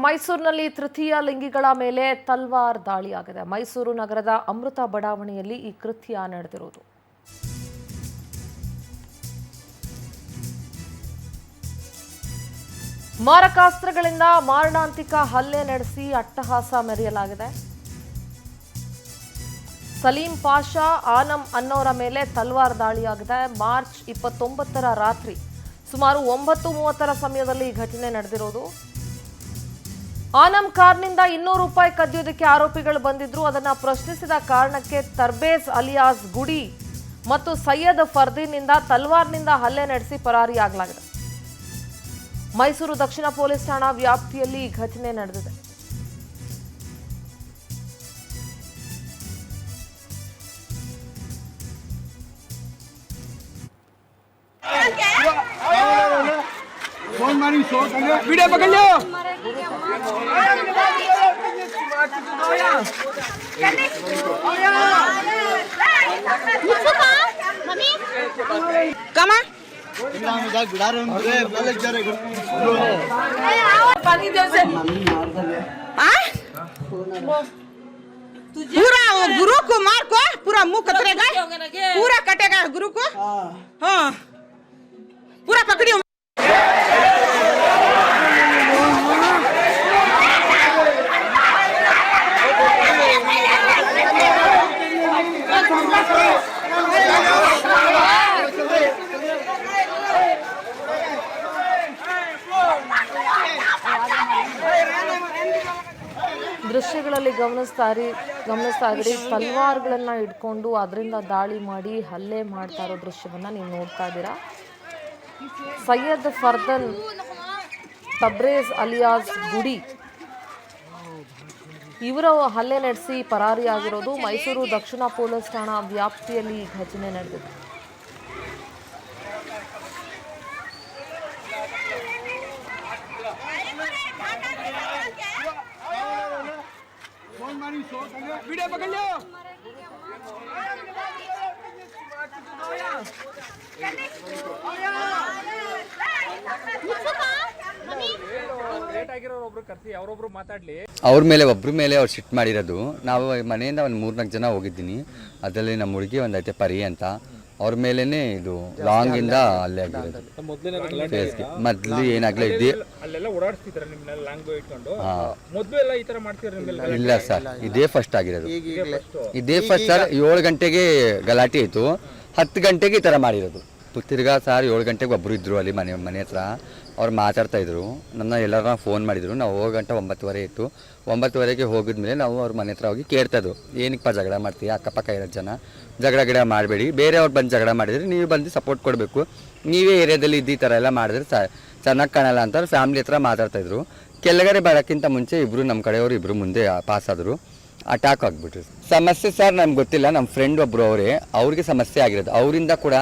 ಮೈಸೂರಿನಲ್ಲಿ ತೃತೀಯ ಲಿಂಗಿಗಳ ಮೇಲೆ ತಲ್ವಾರ್ ದಾಳಿಯಾಗಿದೆ. ಮೈಸೂರು ನಗರದ ಅಮೃತ ಬಡಾವಣೆಯಲ್ಲಿ ಈ ಕೃತ್ಯ ನಡೆದಿರುವುದು. ಮಾರಕಾಸ್ತ್ರಗಳಿಂದ ಮಾರಣಾಂತಿಕ ಹಲ್ಲೆ ನಡೆಸಿ ಅಟ್ಟಹಾಸ ಮೆರೆಯಲಾಗಿದೆ. ಸಲೀಂ ಪಾಷಾ ಆನಂ ಅನ್ನೋರ ಮೇಲೆ ತಲ್ವಾರ್ ದಾಳಿಯಾಗಿದೆ. ಮಾರ್ಚ್ 29ರ ರಾತ್ರಿ ಸುಮಾರು 9:30 ಸಮಯದಲ್ಲಿ ಈ ಘಟನೆ ನಡೆದಿರೋದು. ಆನಂ ಕಾರ್ನಿಂದ 200 ರೂಪಾಯಿ ಕದ್ಯೋದಕ್ಕೆ ಆರೋಪಿಗಳು ಬಂದಿದ್ರು. ಅದನ್ನ ಪ್ರಶ್ನಿಸಿದ ಕಾರಣಕ್ಕೆ ತರ್ಬೇಜ್ ಅಲಿಯಾಸ್ ಗುಡಿ ಮತ್ತು ಸೈಯದ್ ಫರ್ದೀನ್ನಿಂದ ತಲ್ವಾರ್ನಿಂದ ಹಲ್ಲೆ ನಡೆಸಿ ಪರಾರಿಯಾಗಲಾಗಿದೆ. ಮೈಸೂರು ದಕ್ಷಿಣ ಪೊಲೀಸ್ ಠಾಣಾ ವ್ಯಾಪ್ತಿಯಲ್ಲಿ ಈ ಘಟನೆ ನಡೆದಿದೆ. वीडियो पकड़ लो। कमा पानी दे से पूरा गुरु को मार को पूरा मुंह कतरेगा, पूरा कटेगा गुरु को। हाँ पूरा पकड़ी। ದೃಶ್ಯಗಳಲ್ಲಿ ಗಮನಿಸ್ತಾ ಇದ್ರಿ ತಲ್ವಾರ್ಗಳನ್ನ ಇಟ್ಕೊಂಡು ಅದರಿಂದ ದಾಳಿ ಮಾಡಿ ಹಲ್ಲೆ ಮಾಡ್ತಾ ಇರೋ ದೃಶ್ಯವನ್ನ ನೀವು ನೋಡ್ತಾ ಇದ್ದೀರಾ. ಸೈಯದ್ ಫರ್ದನ್ ತಬ್ರೇಜ್ ಅಲಿಯಾಸ್ ಗುಡಿ ಇವರು ಹಲ್ಲೆ ನಡೆಸಿ ಪರಾರಿಯಾಗಿರೋದು. ಮೈಸೂರು ದಕ್ಷಿಣ ಪೊಲೀಸ್ ಠಾಣಾ ವ್ಯಾಪ್ತಿಯಲ್ಲಿ ಈ ಘಟನೆ ನಡೆದಿದೆ. वीडियो पकड़ लो। ಅವ್ರ ಮೇಲೆ ಒಬ್ಬರ ಮೇಲೆ ಅವ್ರು ಶಿಫ್ಟ್ ಮಾಡಿರೋದು. ನಾವು ಮನೆಯಿಂದ ಒಂದು 3-4 ಜನ ಹೋಗಿದ್ದೀನಿ. ಅದರಲ್ಲಿ ನಮ್ಮ ಹುಡುಗಿ ಒಂದೈತೆ ಪರಿ ಅಂತ, ಅವ್ರ ಮೇಲೇನೆ ಇದು ಲಾಂಗ್ ಇಂದ ಅಲ್ಲೇ ಆಗಿರೋದು. ಮೊದ್ಲು ಏನಾಗ್ಲೇ ಇದ್ದಿ ಇಲ್ಲ ಸರ್, ಇದೇ ಫಸ್ಟ್ ಆಗಿರೋದು. ಇದೇ ಫಸ್ಟ್ ಸರ್. 7 ಗಂಟೆಗೆ ಗಲಾಟೆ ಆಯಿತು, 10 ಗಂಟೆಗೆ ಈ ಥರ ಮಾಡಿರೋದು. ತಿರ್ಗಾ ಸರ್ 7 ಗಂಟೆಗೆ ಒಬ್ಬರು ಇದ್ರು ಅಲ್ಲಿ ಮನೆ ಹತ್ರ. ಅವ್ರು ಮಾತಾಡ್ತಾ ಇದ್ರು. ಎಲ್ಲರೂ ಫೋನ್ ಮಾಡಿದ್ರು. ನಾವು ಹೋಗೋ ಗಂಟೆ 9:30 ಇತ್ತು. 9:30ಗೆ ಹೋಗಿದ್ಮೇಲೆ ನಾವು ಅವ್ರ ಮನೆ ಹತ್ರ ಹೋಗಿ ಕೇಳ್ತಾ ಇದ್ವು, ಏನಕ್ಕೆ ಜಗಳ ಮಾಡ್ತೀವಿ, ಅಕ್ಕಪಕ್ಕ ಇರೋ ಜನ ಜಗಳ ಮಾಡಬೇಡಿ, ಬೇರೆಯವ್ರು ಬಂದು ಜಗಳ ಮಾಡಿದರೆ ನೀವು ಬಂದು ಸಪೋರ್ಟ್ ಕೊಡಬೇಕು, ನೀವೇ ಏರಿಯಾದಲ್ಲಿ ಈ ಥರ ಎಲ್ಲ ಮಾಡಿದ್ರೆ ಚೆನ್ನಾಗಿ ಕಾಣಲ್ಲ ಅಂತ ಫ್ಯಾಮಿಲಿ ಹತ್ರ ಮಾತಾಡ್ತಾಯಿದ್ರು. ಕೆಳಗಡೆ ಬರೋಕ್ಕಿಂತ ಮುಂಚೆ ಇಬ್ಬರು ನಮ್ಮ ಕಡೆಯವರು ಇಬ್ಬರು ಮುಂದೆ ಪಾಸ್ ಆದರು. ಅಟ್ಯಾಕ್ ಆಗಿಬಿಟ್ರು. ಸಮಸ್ಯೆ ಸರ್ ನಮ್ಗೆ ಗೊತ್ತಿಲ್ಲ. ನಮ್ಮ ಫ್ರೆಂಡ್ ಒಬ್ಬರು ಅವ್ರಿಗೆ ಸಮಸ್ಯೆ ಆಗಿರೋದು. ಅವರಿಂದ ಕೂಡ